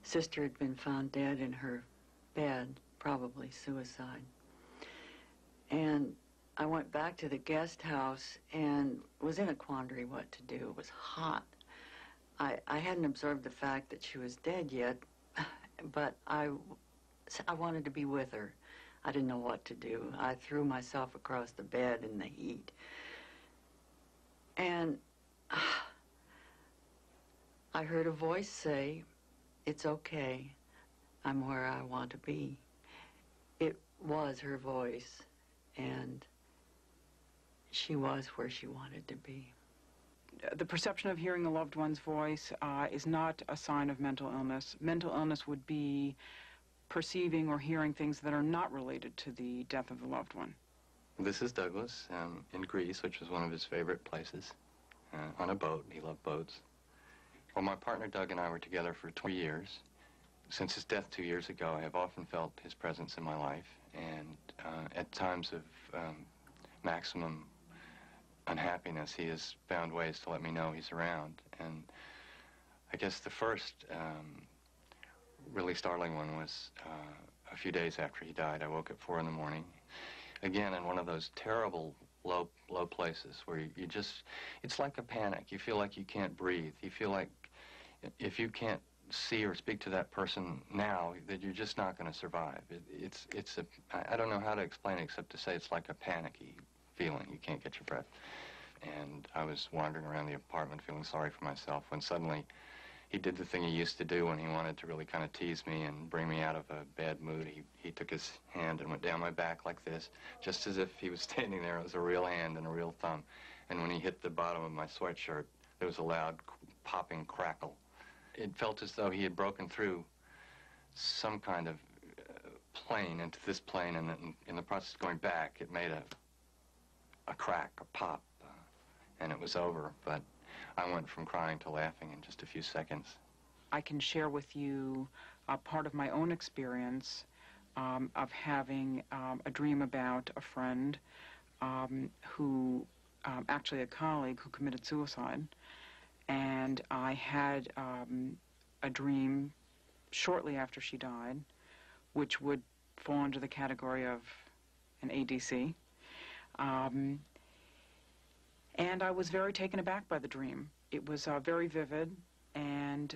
sister had been found dead in her bed, probably suicide. And I went back to the guest house and was in a quandary what to do. It was hot. I hadn't observed the fact that she was dead yet, but I wanted to be with her. I didn't know what to do. I threw myself across the bed in the heat. And I heard a voice say, "It's okay. I'm where I want to be." It was her voice, and she was where she wanted to be. The perception of hearing a loved one's voice is not a sign of mental illness. Mental illness would be perceiving or hearing things that are not related to the death of the loved one. This is Douglas in Greece, which was one of his favorite places, on a boat. He loved boats. Well, my partner Doug and I were together for 20 years. Since his death 2 years ago, I have often felt his presence in my life, and at times of maximum unhappiness, he has found ways to let me know he's around. And I guess the first really startling one was a few days after he died. I woke at 4 in the morning, again in one of those terrible low places where you just, it's like a panic. You feel like you can't breathe. You feel like if you can't see or speak to that person now, that you're just not going to survive. I don't know how to explain it except to say it's like a panicky feeling. You can't get your breath. And I was wandering around the apartment feeling sorry for myself when suddenly he did the thing he used to do when he wanted to really kind of tease me and bring me out of a bad mood. He took his hand and went down my back like this, just as if he was standing there. It was a real hand and a real thumb. And when he hit the bottom of my sweatshirt, there was a loud popping crackle. It felt as though he had broken through some kind of plane into this plane, and in the process of going back, it made a crack, a pop, and it was over. But I went from crying to laughing in just a few seconds. I can share with you a part of my own experience of having a dream about a friend who, actually a colleague who committed suicide. And I had a dream shortly after she died, which would fall under the category of an ADC. And I was very taken aback by the dream. It was very vivid, and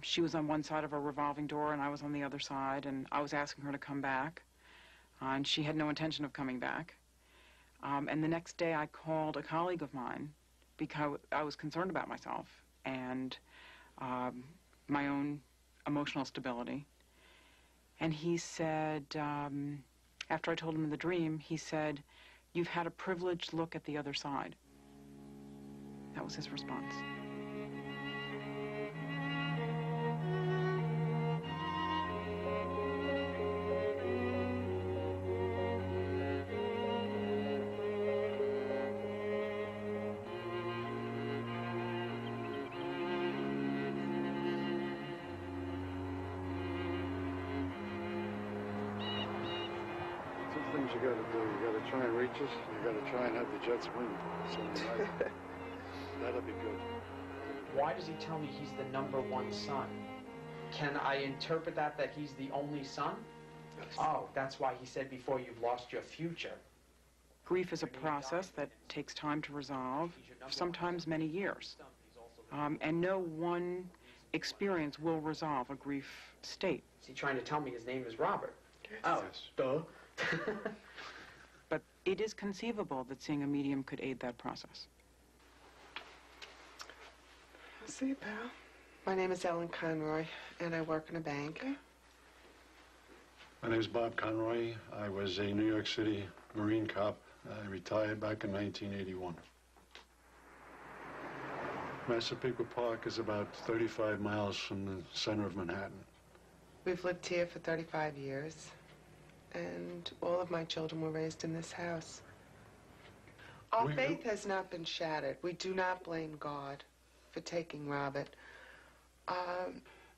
she was on one side of a revolving door, and I was on the other side, and I was asking her to come back, and she had no intention of coming back. And the next day I called a colleague of mine because I was concerned about myself and my own emotional stability. And he said, after I told him the dream, he said, "You've had a privileged look at the other side." That was his response. Things you gotta do. You gotta try and reach us. You gotta try and have the Jets win. So that'll be good. Why does he tell me he's the #1 son? Can I interpret that he's the only son? Yes. Oh, that's why he said before you've lost your future. Grief is a process that takes time to resolve, sometimes many years. And no one experience will resolve a grief state. Is he trying to tell me his name is Robert? Yes. Oh, yes. duh. But it is conceivable that seeing a medium could aid that process. I'll see you, pal. My name is Ellen Conroy, and I work in a bank. My name is Bob Conroy. I was a New York City Marine cop. I retired back in 1981. Massapequa Park is about 35 miles from the center of Manhattan. We've lived here for 35 years, and all of my children were raised in this house. Our faith has not been shattered. We do not blame God for taking Robert.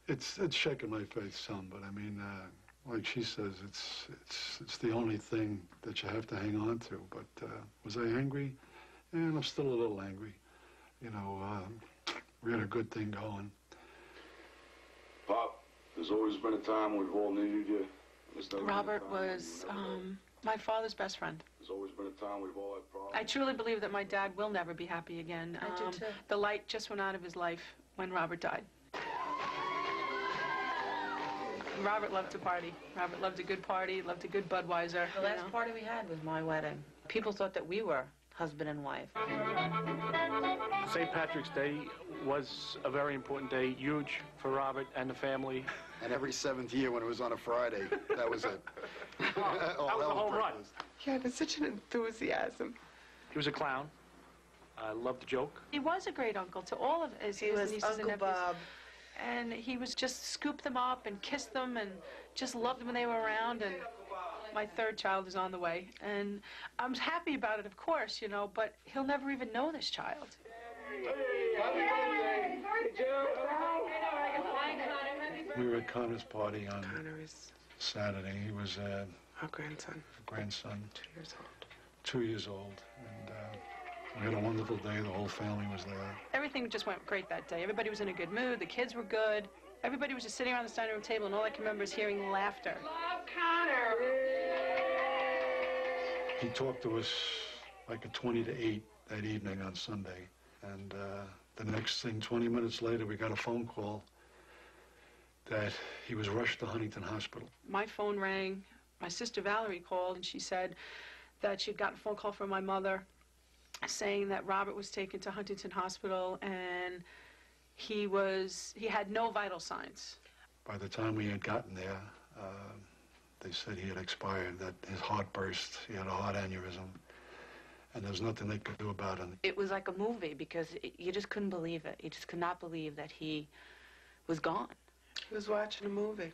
It's shaken my faith some, but I mean, like she says, it's the only thing that you have to hang on to. But was I angry? And I'm still a little angry. You know, we had a good thing going. Pop, there's There's always been a time we've all needed you. There's never been a Robert time was when you never did. my father's best friend. There's always been a time we've all had problems. I truly believe that my dad will never be happy again. I do too. The light just went out of his life when Robert died. Robert loved to party. Robert loved a good party, loved a good Budweiser. The last party we had was my wedding. People thought that we were husband and wife. St. Patrick's Day was a very important day, huge for Robert and the family. And every 7th year when it was on a Friday, that was it. That was a home run. Yeah, there's such an enthusiasm. He was a clown. I loved to joke. He was a great uncle to all of his He was nieces and Uncle nephews. Bob. And he was just scoop them up and kiss them and just loved them when they were around. And my third child is on the way. And I'm happy about it, of course, you know, but he'll never even know this child. We were at Connor's party on Connor is Saturday. He was our grandson, grandson, 2 years old. 2 years old, and we had a wonderful day. The whole family was there. Everything just went great that day. Everybody was in a good mood. The kids were good. Everybody was just sitting around the dining room table, and all I can remember is hearing laughter. Love Connor! He talked to us like at 20 to 8 that evening on Sunday, and the next thing, 20 minutes later, we got a phone call that he was rushed to Huntington Hospital. My phone rang. My sister Valerie called, and she said that she'd gotten a phone call from my mother saying that Robert was taken to Huntington Hospital and he had no vital signs. By the time we had gotten there, they said he had expired, that his heart burst, he had a heart aneurysm, and there was nothing they could do about it. It was like a movie because you just couldn't believe it. You just could not believe that he was gone. He was watching a movie,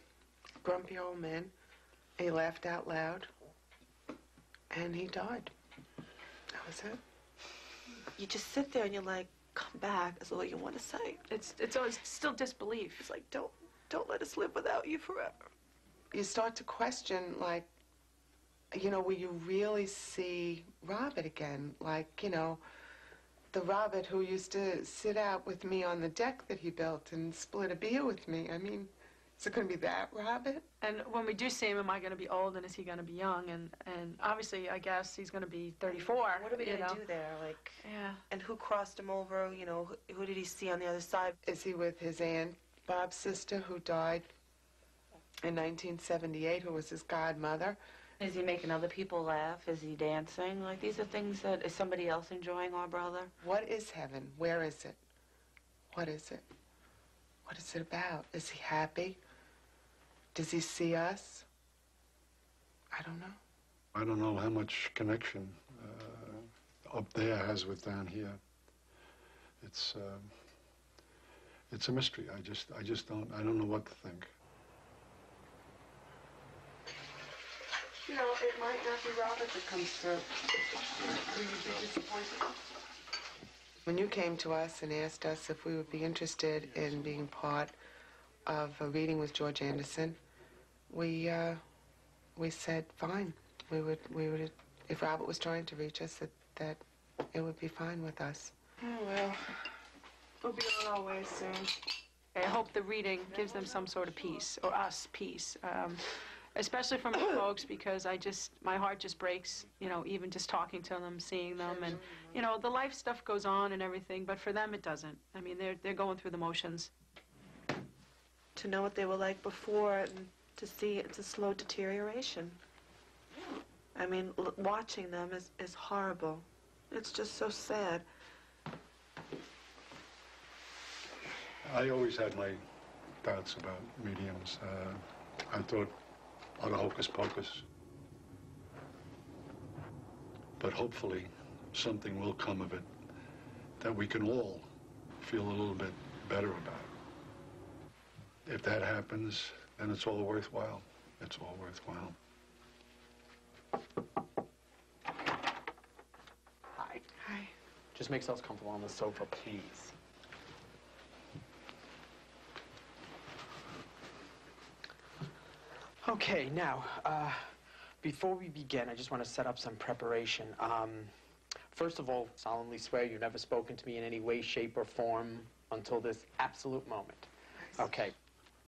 Grumpy Old Man. He laughed out loud, and he died. That was it. You just sit there and you're like, come back, that's all you want to say. It's always still disbelief. It's like, don't let us live without you forever. You start to question, like, you know, will you really see Robert again? Like, you know, the Robert who used to sit out with me on the deck that he built and split a beer with me. I mean, is it going to be that Robert? And when we do see him, am I going to be old and is he going to be young? And obviously, I guess he's going to be 34. What are we going to do there? Like, yeah. And who crossed him over? You know, who did he see on the other side? Is he with his aunt, Bob's sister, who died in 1978, who was his godmother? Is he making other people laugh? Is he dancing? Like, these are things that, is somebody else enjoying our brother? What is heaven? Where is it? What is it? What is it about? Is he happy? Does he see us? I don't know. I don't know how much connection up there has with down here. It's a mystery. I don't know what to think. You know, it might not be Robert that comes through. Will you be disappointed? When you came to us and asked us if we would be interested in being part of a reading with George Anderson, we said fine. We would, if Robert was trying to reach us, that it would be fine with us. Oh well, we'll be on our way soon. I hope the reading gives them some sort of peace, or us peace. Especially for my folks, because my heart just breaks, you know, even just talking to them, seeing them, and, you know, the life stuff goes on and everything, but for them it doesn't. I mean, they're going through the motions. To know what they were like before and to see it's a slow deterioration. I mean, watching them is horrible. It's just so sad. I always had my doubts about mediums. I thought a lot of hocus pocus. But hopefully something will come of it that we can all feel a little bit better about. If that happens, then it's all worthwhile. It's all worthwhile. Hi. Hi. Just make yourselves comfortable on the sofa, please. Okay, now, before we begin, I just want to set up some preparation. First of all, solemnly swear you've never spoken to me in any way, shape, or form until this absolute moment. Okay.